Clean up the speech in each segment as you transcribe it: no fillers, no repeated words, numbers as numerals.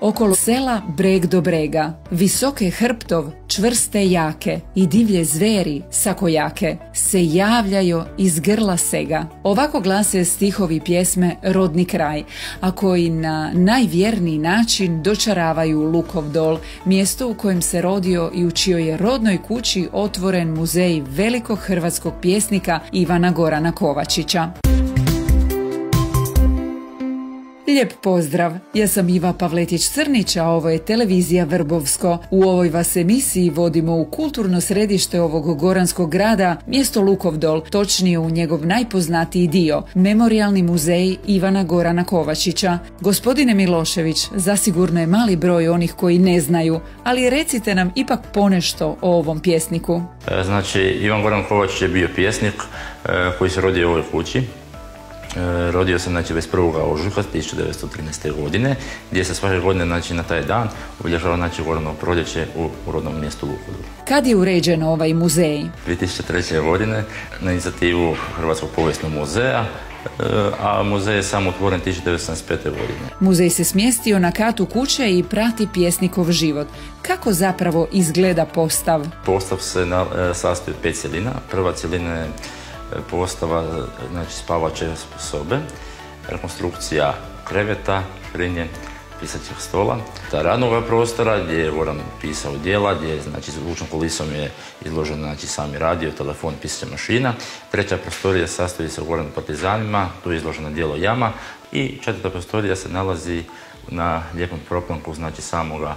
Okolo sela breg do brega, visoke hrptov, čvrste jake i divlje zveri, sakojake, se javljaju iz grla sega. Ovako glase stihovi pjesme Rodni kraj, a koji na najvjerniji način dočaravaju Lukov Dol, mjesto u kojem se rodio i u čijoj je rodnoj kući otvoren muzej velikog hrvatskog pjesnika Ivana Gorana Kovačića. Lijep pozdrav, ja sam Iva Pavletić-Crnić, a ovo je televizija Vrbovsko. U ovoj vas emisiji vodimo u kulturno središte ovog goranskog grada, mjesto Lukov Dol, točnije u njegov najpoznatiji dio, Memorijalni muzej Ivana Gorana Kovačića. Gospodine Milošević, zasigurno je mali broj onih koji ne znaju, ali recite nam ipak ponešto o ovom pjesniku. Znači, Ivan Goran Kovačić je bio pjesnik koji se rodio u ovoj kući. Rodio se 21. ožujka 1913. godine, gdje se svake godine na taj dan obilježava Goranovo proljeće u rodnom mjestu Lukovu. Kad je uređen ovaj muzej? 2003. godine na inicijativu Hrvatskog povijesnog muzeja, a muzej je sam otvoren 1975. godine. Muzej se smjestio na katu kuće i prati pjesnikov život. Kako zapravo izgleda postav? Postav se sastoji od 5 cjelina. Prva cjelina je postava, spavače sobe, rekonstrukcija kreveta, škrinje, pisaćeg stola, radnog prostora gdje je Goran pisao djela, gdje je zvučnom kulisom je izložen sami radio, telefon, pisaća mašina. Treća prostorija sastoji se o Goranu partizanima, tu je izloženo djelo Jama, i četvrta prostorija se nalazi na lijepom proplanku samoga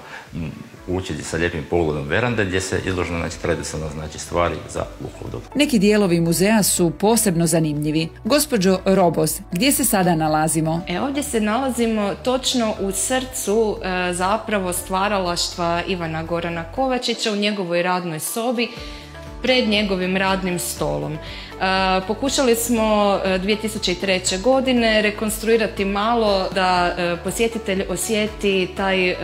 kuće sa lijepim pogledom verande, gdje se izloženo tradicionalne stvari za Lukov Dol. Neki dijelovi muzeja su posebno zanimljivi. Gospođo Roboz, gdje se sada nalazimo? Ovdje se nalazimo točno u srcu zapravo stvaralaštva Ivana Gorana Kovačića, u njegovoj radnoj sobi, pred njegovim radnim stolom. Pokušali smo 2003. godine rekonstruirati malo da posjetitelj osjeti taj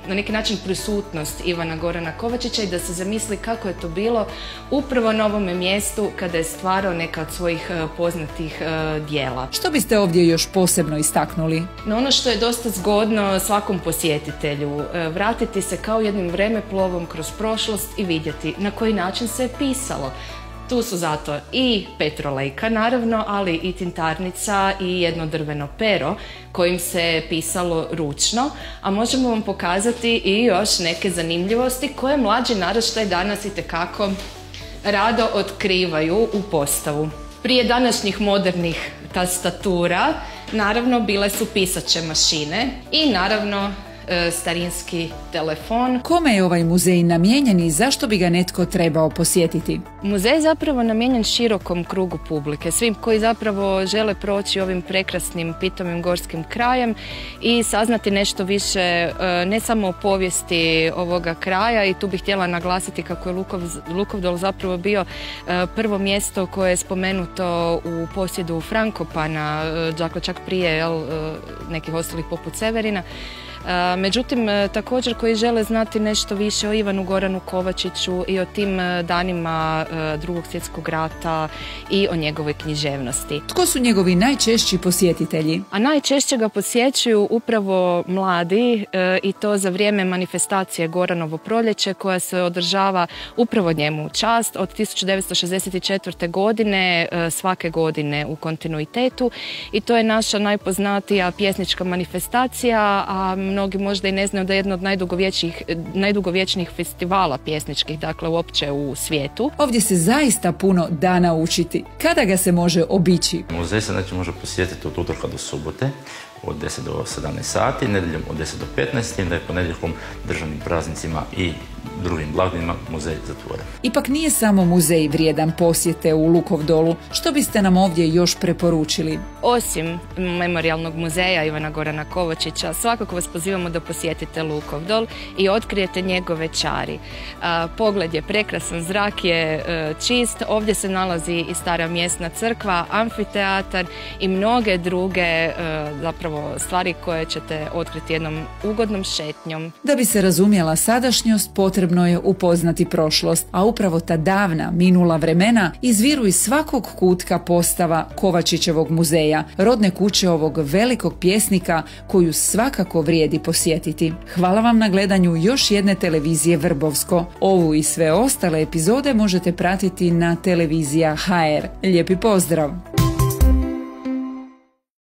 na neki način prisutnost Ivana Gorana Kovačića i da se zamisli kako je to bilo upravo na ovome mjestu kada je stvarao neka od svojih poznatih dijela. Što biste ovdje još posebno istaknuli? No, ono što je dosta zgodno svakom posjetitelju, vratiti se kao jednim vremeplovom kroz prošlost i vidjeti na koji način se je pisalo. Tu su zato i petrolejka naravno, ali i tintarnica i jedno drveno pero kojim se pisalo ručno, a možemo vam pokazati i još neke zanimljivosti koje mlađi naraštaj danas itekako rado otkrivaju u postavu. Prije današnjih modernih tastatura naravno bile su pisaće mašine i naravno starinski telefon. Kome je ovaj muzej namijenjen i zašto bi ga netko trebao posjetiti? Muzej je zapravo namijenjen širokom krugu publike, svim koji zapravo žele proći ovim prekrasnim pitomim gorskim krajem i saznati nešto više ne samo o povijesti ovoga kraja, i tu bih htjela naglasiti kako je Lukov Dol zapravo bio prvo mjesto koje je spomenuto u posjedu Frankopana, dakle čak prije nekih ostalih poput Severina. Međutim, također koji žele znati nešto više o Ivanu Goranu Kovačiću i o tim danima Drugog svjetskog rata i o njegovoj književnosti. Tko su njegovi najčešći posjetitelji? A najčešće ga posjećuju upravo mladi, i to za vrijeme manifestacije Goranovo proljeće koja se održava upravo njemu u čast od 1964. godine, svake godine u kontinuitetu, i to je naša najpoznatija pjesnička manifestacija, a mnogi možda i ne znaju da je jedno od najdugovječnijih festivala pjesničkih, dakle uopće u svijetu. Ovdje se zaista puno da naučiti. Kada ga se može obići? Muzej se može posjetiti od utorka do subote, od 10 do 17 sati, nedjeljom od 10 do 15, da je ponedjeljkom državnim praznicima i drugim blagdanima muzej zatvoren. Ipak nije samo muzej vrijedan posjete u Lukov Dolu. Što biste nam ovdje još preporučili? Osim Memorijalnog muzeja Ivana Gorana Kovačića, svakako vas pozivamo da posjetite Lukov Dol i otkrijete njegove čari. Pogled je prekrasan, zrak je čist, ovdje se nalazi i stara mjesna crkva, amfiteatar i mnoge druge zapravo stvari koje ćete otkriti jednom ugodnom šetnjom. Da bi se razumjela sadašnjost, potrebno potrebno je upoznati prošlost, a upravo ta davna, minula vremena izviru iz svakog kutka postava Kovačićevog muzeja, rodne kuće ovog velikog pjesnika koju svakako vrijedi posjetiti. Hvala vam na gledanju još jedne televizije Vrbovsko. Ovu i sve ostale epizode možete pratiti na Televizija HR. Lijepi pozdrav!